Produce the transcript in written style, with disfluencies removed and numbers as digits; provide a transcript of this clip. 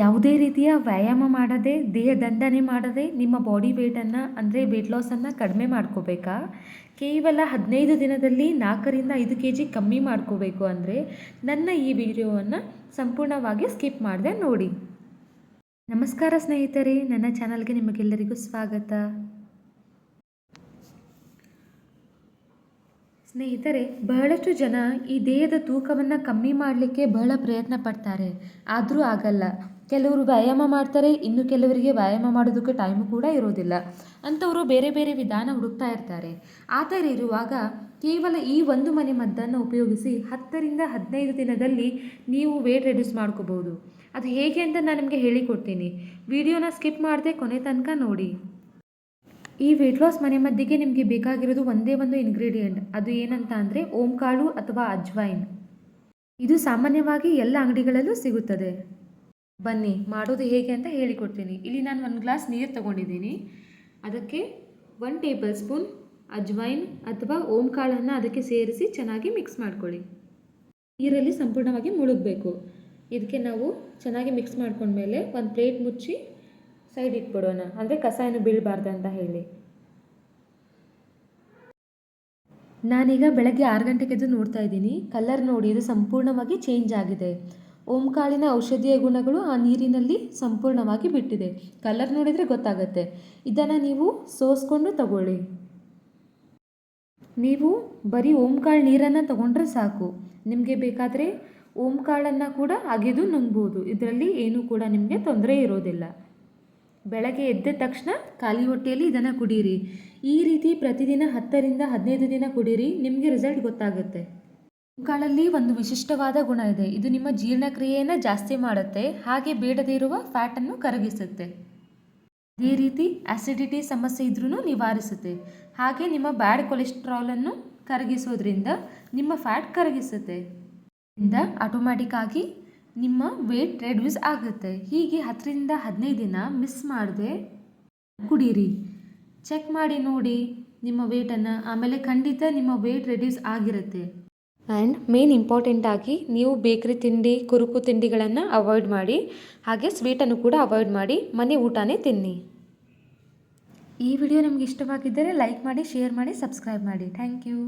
ಯಾವುದೇ ರೀತಿಯ ವ್ಯಾಯಾಮ ಮಾಡದೆ, ದೇಹದಂಡನೆ ಮಾಡದೆ ನಿಮ್ಮ ಬಾಡಿ ವೇಟನ್ನು ಅಂದರೆ ವೇಟ್ ಲಾಸನ್ನು ಕಡಿಮೆ ಮಾಡ್ಕೋಬೇಕಾ? ಕೇವಲ 15 ದಿನದಲ್ಲಿ 4ರಿಂದ 5 kg ಕಮ್ಮಿ ಮಾಡ್ಕೋಬೇಕು ಅಂದರೆ ನನ್ನ ಈ ವಿಡಿಯೋವನ್ನು ಸಂಪೂರ್ಣವಾಗಿ ಸ್ಕಿಪ್ ಮಾಡದೆ ನೋಡಿ. ನಮಸ್ಕಾರ ಸ್ನೇಹಿತರೆ, ನನ್ನ ಚಾನಲ್ಗೆ ನಿಮಗೆಲ್ಲರಿಗೂ ಸ್ವಾಗತ. ಸ್ನೇಹಿತರೆ, ಬಹಳಷ್ಟು ಜನ ಈ ದೇಹದ ತೂಕವನ್ನು ಕಮ್ಮಿ ಮಾಡಲಿಕ್ಕೆ ಬಹಳ ಪ್ರಯತ್ನ ಪಡ್ತಾರೆ, ಆದರೂ ಆಗಲ್ಲ. ಕೆಲವರು ವ್ಯಾಯಾಮ ಮಾಡ್ತಾರೆ, ಇನ್ನು ಕೆಲವರಿಗೆ ವ್ಯಾಯಾಮ ಮಾಡೋದಕ್ಕೆ ಟೈಮು ಕೂಡ ಇರೋದಿಲ್ಲ. ಅಂಥವರು ಬೇರೆ ಬೇರೆ ವಿಧಾನ ಹುಡುಕ್ತಾ ಇರ್ತಾರೆ. ಆ ಥರ ಇರುವಾಗ ಕೇವಲ ಈ ಒಂದು ಮನೆ ಮದ್ದನ್ನು ಉಪಯೋಗಿಸಿ 10ರಿಂದ 15 ದಿನದಲ್ಲಿ ನೀವು ವೇಟ್ ರೆಡ್ಯೂಸ್ ಮಾಡ್ಕೋಬೋದು. ಅದು ಹೇಗೆ ಅಂತ ನಾನು ನಿಮಗೆ ಹೇಳಿಕೊಡ್ತೀನಿ. ವಿಡಿಯೋನ ಸ್ಕಿಪ್ ಮಾಡದೆ ಕೊನೆ ತನಕ ನೋಡಿ. ಈ ವೇಟ್ ಲಾಸ್ ಮನೆಮದ್ದಿಗೆ ನಿಮಗೆ ಬೇಕಾಗಿರೋದು ಒಂದೇ ಒಂದು ಇಂಗ್ರೀಡಿಯೆಂಟ್. ಅದು ಏನಂತ ಅಂದರೆ ಓಂಕಾಳು ಅಥವಾ ಅಜ್ವೈನ್. ಇದು ಸಾಮಾನ್ಯವಾಗಿ ಎಲ್ಲ ಅಂಗಡಿಗಳಲ್ಲೂ ಸಿಗುತ್ತದೆ. ಬನ್ನಿ ಮಾಡೋದು ಹೇಗೆ ಅಂತ ಹೇಳಿಕೊಡ್ತೀನಿ. ಇಲ್ಲಿ ನಾನು 1 ಗ್ಲಾಸ್ ನೀರು ತಗೊಂಡಿದ್ದೀನಿ. ಅದಕ್ಕೆ 1 ಟೇಬಲ್ ಸ್ಪೂನ್ ಅಜ್ವೈನ್ ಅಥವಾ ಓಂಕಾಳನ್ನು ಅದಕ್ಕೆ ಸೇರಿಸಿ ಚೆನ್ನಾಗಿ ಮಿಕ್ಸ್ ಮಾಡ್ಕೊಳ್ಳಿ. ನೀರಲ್ಲಿ ಸಂಪೂರ್ಣವಾಗಿ ಮುಳುಗಬೇಕು. ಇದಕ್ಕೆ ನಾವು ಚೆನ್ನಾಗಿ ಮಿಕ್ಸ್ ಮಾಡ್ಕೊಂಡ್ಮೇಲೆ ಒಂದು ಪ್ಲೇಟ್ ಮುಚ್ಚಿ ಸೈಡ್ ಇಟ್ಬಿಡೋಣ, ಅಂದರೆ ಕಸ ಏನು ಬೀಳಬಾರ್ದು ಅಂತ ಹೇಳಿ. ನಾನೀಗ ಬೆಳಗ್ಗೆ 6 ಗಂಟೆಗೆ ಎದ್ದು ನೋಡ್ತಾ ಇದ್ದೀನಿ. ಕಲರ್ ನೋಡಿ, ಇದು ಸಂಪೂರ್ಣವಾಗಿ ಚೇಂಜ್ ಆಗಿದೆ. ಓಂಕಾಳಿನ ಔಷಧೀಯ ಗುಣಗಳು ಆ ನೀರಿನಲ್ಲಿ ಸಂಪೂರ್ಣವಾಗಿ ಬಿಟ್ಟಿದೆ. ಕಲರ್ ನೋಡಿದರೆ ಗೊತ್ತಾಗುತ್ತೆ. ಇದನ್ನು ನೀವು ಸೋಸ್ಕೊಂಡು ತಗೊಳ್ಳಿ. ನೀವು ಬರೀ ಓಂಕಾಳು ನೀರನ್ನು ತಗೊಂಡ್ರೆ ಸಾಕು. ನಿಮಗೆ ಬೇಕಾದರೆ ಓಂಕಾಳನ್ನು ಕೂಡ ಅಗೆದು ನುಂಗ್ಬೋದು. ಇದರಲ್ಲಿ ಏನೂ ಕೂಡ ನಿಮಗೆ ತೊಂದರೆ ಇರೋದಿಲ್ಲ. ಬೆಳಗ್ಗೆ ಎದ್ದ ತಕ್ಷಣ ಖಾಲಿ ಹೊಟ್ಟೆಯಲ್ಲಿ ಇದನ್ನು ಕುಡೀರಿ. ಈ ರೀತಿ ಪ್ರತಿದಿನ 10ರಿಂದ 15 ದಿನ ಕುಡೀರಿ, ನಿಮಗೆ ರಿಸಲ್ಟ್ ಗೊತ್ತಾಗುತ್ತೆ. ಓಂಕಾಳಲ್ಲಿ ಒಂದು ವಿಶಿಷ್ಟವಾದ ಗುಣ ಇದೆ. ಇದು ನಿಮ್ಮ ಜೀರ್ಣಕ್ರಿಯೆಯನ್ನು ಜಾಸ್ತಿ ಮಾಡುತ್ತೆ, ಹಾಗೆ ಬೇಡದೇ ಇರುವ ಫ್ಯಾಟನ್ನು ಕರಗಿಸುತ್ತೆ. ಅದೇ ರೀತಿ ಆಸಿಡಿಟಿ ಸಮಸ್ಯೆ ಇದ್ರೂ ನಿವಾರಿಸುತ್ತೆ. ಹಾಗೆ ನಿಮ್ಮ ಬ್ಯಾಡ್ ಕೊಲೆಸ್ಟ್ರಾಲನ್ನು ಕರಗಿಸೋದ್ರಿಂದ ನಿಮ್ಮ ಫ್ಯಾಟ್ ಕರಗಿಸುತ್ತೆ. ಇದರಿಂದ ಆಟೋಮ್ಯಾಟಿಕ್ ಆಗಿ ನಿಮ್ಮ ವೇಟ್ ರೆಡ್ಯೂಸ್ ಆಗುತ್ತೆ. ಹೀಗೆ 10ರಿಂದ 15 ದಿನ ಮಿಸ್ ಮಾಡದೆ ಕುಡೀರಿ. ಚೆಕ್ ಮಾಡಿ ನೋಡಿ ನಿಮ್ಮ ವೇಟನ್ನು. ಆಮೇಲೆ ಖಂಡಿತ ನಿಮ್ಮ ವೇಟ್ ರೆಡ್ಯೂಸ್ ಆಗಿರುತ್ತೆ. ಆ್ಯಂಡ್ ಮೇನ್ ಇಂಪಾರ್ಟೆಂಟ್ ಆಗಿ ನೀವು ಬೇಕ್ರಿ ತಿಂಡಿ, ಕುರುಕು ತಿಂಡಿಗಳನ್ನು ಅವಾಯ್ಡ್ ಮಾಡಿ. ಹಾಗೆ ಸ್ವೀಟನ್ನು ಕೂಡ ಅವಾಯ್ಡ್ ಮಾಡಿ. ಮನೆ ಊಟನೇ ತಿನ್ನಿ. ಈ ವಿಡಿಯೋ ನಿಮಗೆ ಇಷ್ಟವಾಗಿದ್ದರೆ ಲೈಕ್ ಮಾಡಿ, ಶೇರ್ ಮಾಡಿ, ಸಬ್ಸ್ಕ್ರೈಬ್ ಮಾಡಿ. Thank you.